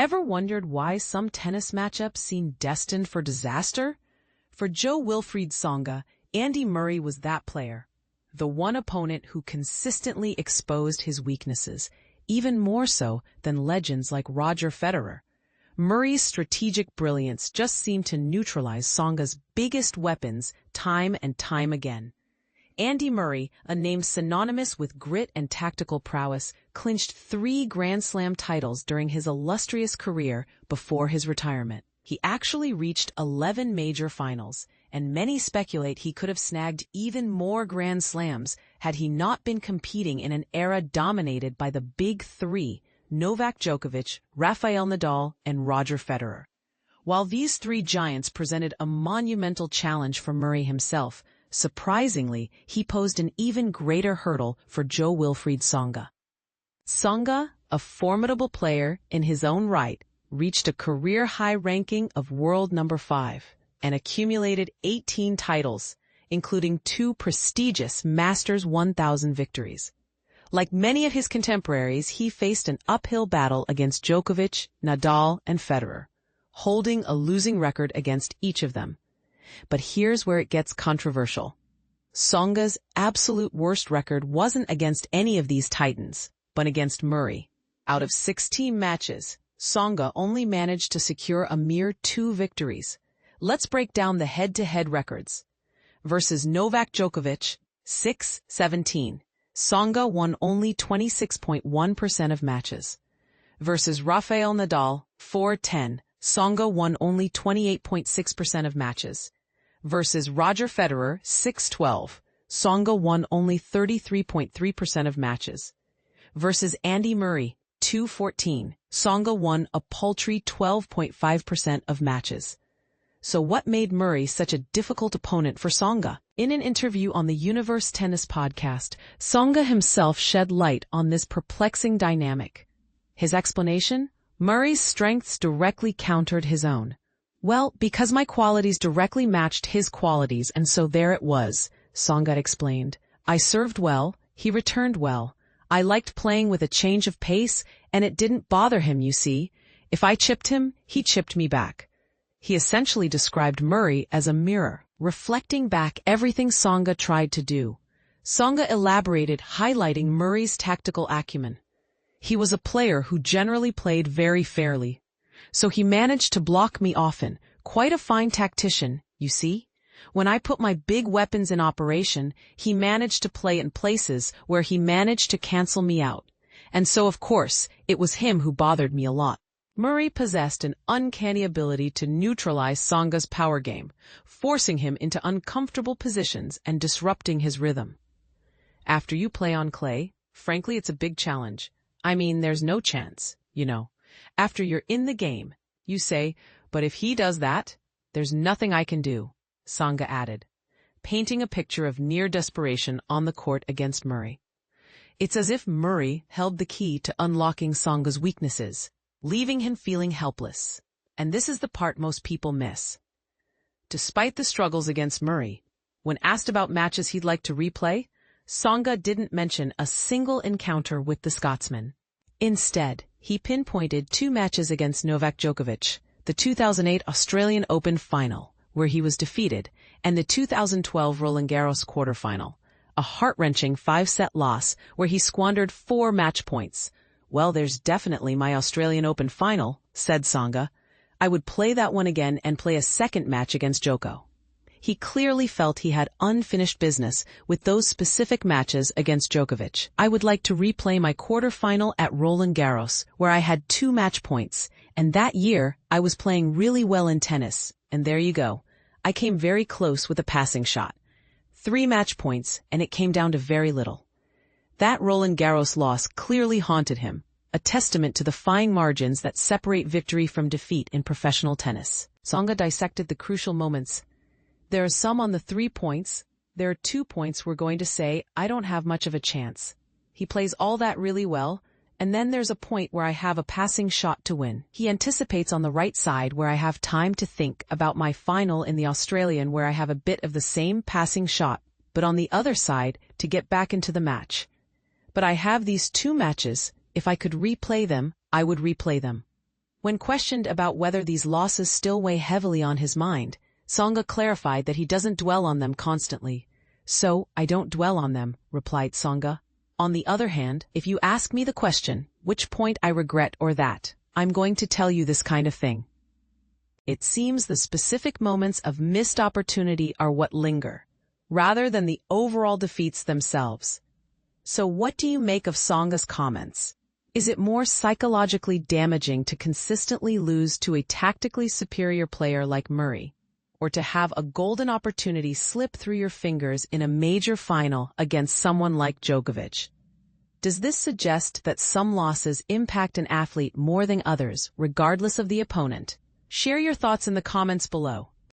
Ever wondered why some tennis matchups seem destined for disaster? For Jo-Wilfried Tsonga, Andy Murray was that player. The one opponent who consistently exposed his weaknesses, even more so than legends like Roger Federer. Murray's strategic brilliance just seemed to neutralize Tsonga's biggest weapons time and time again. Andy Murray, a name synonymous with grit and tactical prowess, clinched 3 Grand Slam titles during his illustrious career before his retirement. He actually reached 11 major finals, and many speculate he could have snagged even more Grand Slams had he not been competing in an era dominated by the Big Three: Novak Djokovic, Rafael Nadal, and Roger Federer. While these 3 giants presented a monumental challenge for Murray himself, surprisingly, he posed an even greater hurdle for Jo-Wilfried Tsonga. Tsonga, a formidable player in his own right, reached a career-high ranking of world number 5 and accumulated 18 titles, including 2 prestigious Masters 1000 victories. Like many of his contemporaries, he faced an uphill battle against Djokovic, Nadal, and Federer, holding a losing record against each of them. But here's where it gets controversial. Tsonga's absolute worst record wasn't against any of these titans, but against Murray. Out of 16 matches, Tsonga only managed to secure a mere 2 victories. Let's break down the head-to-head records. Versus Novak Djokovic, 6-17. Tsonga won only 26.1% of matches. Versus Rafael Nadal, 4-10. Tsonga won only 28.6% of matches. Versus Roger Federer, 6-12. Tsonga won only 33.3% of matches. Versus Andy Murray, 2-14. Tsonga won a paltry 12.5% of matches. So what made Murray such a difficult opponent for Tsonga? In an interview on the Universe Tennis podcast, Tsonga himself shed light on this perplexing dynamic. His explanation? Murray's strengths directly countered his own. Well, because my qualities directly matched his qualities, and so there it was, Tsonga explained. I served well, he returned well. I liked playing with a change of pace, and it didn't bother him, you see. If I chipped him, he chipped me back. He essentially described Murray as a mirror, reflecting back everything Tsonga tried to do. Tsonga elaborated, highlighting Murray's tactical acumen. He was a player who generally played very fairly. So he managed to block me often, quite a fine tactician, you see. When I put my big weapons in operation, he managed to play in places where he managed to cancel me out. And so, of course, it was him who bothered me a lot. Murray possessed an uncanny ability to neutralize Tsonga's power game, forcing him into uncomfortable positions and disrupting his rhythm. After you play on clay, frankly, it's a big challenge. I mean, there's no chance, you know. After you're in the game, you say, but if he does that, there's nothing I can do, Tsonga added, painting a picture of near desperation on the court against Murray. It's as if Murray held the key to unlocking Tsonga's weaknesses, leaving him feeling helpless. And this is the part most people miss. Despite the struggles against Murray, when asked about matches he'd like to replay, Tsonga didn't mention a single encounter with the Scotsman. Instead, he pinpointed 2 matches against Novak Djokovic, the 2008 Australian Open final, where he was defeated, and the 2012 Roland Garros quarterfinal, a heart-wrenching 5-set loss where he squandered 4 match points. Well, there's definitely my Australian Open final, said Tsonga. I would play that one again and play a second match against Djoko. He clearly felt he had unfinished business with those specific matches against Djokovic. I would like to replay my quarterfinal at Roland Garros, where I had 2 match points, and that year I was playing really well in tennis, and there you go. I came very close with a passing shot. 3 match points, and it came down to very little. That Roland Garros loss clearly haunted him, a testament to the fine margins that separate victory from defeat in professional tennis. Tsonga dissected the crucial moments. There are some on the 3 points. There are 2 points we're going to say I don't have much of a chance. He plays all that really well, and then there's a point where I have a passing shot to win. He anticipates on the right side where I have time to think about my final in the Australian where I have a bit of the same passing shot, but on the other side to get back into the match. But I have these 2 matches. If I could replay them, I would replay them. When questioned about whether these losses still weigh heavily on his mind, Tsonga clarified that he doesn't dwell on them constantly. "So, I don't dwell on them," replied Tsonga. "On the other hand, if you ask me the question, which point I regret or that, I'm going to tell you this kind of thing. It seems the specific moments of missed opportunity are what linger, rather than the overall defeats themselves." So what do you make of Tsonga's comments? Is it more psychologically damaging to consistently lose to a tactically superior player like Murray, or to have a golden opportunity slip through your fingers in a major final against someone like Djokovic? Does this suggest that some losses impact an athlete more than others, regardless of the opponent? Share your thoughts in the comments below.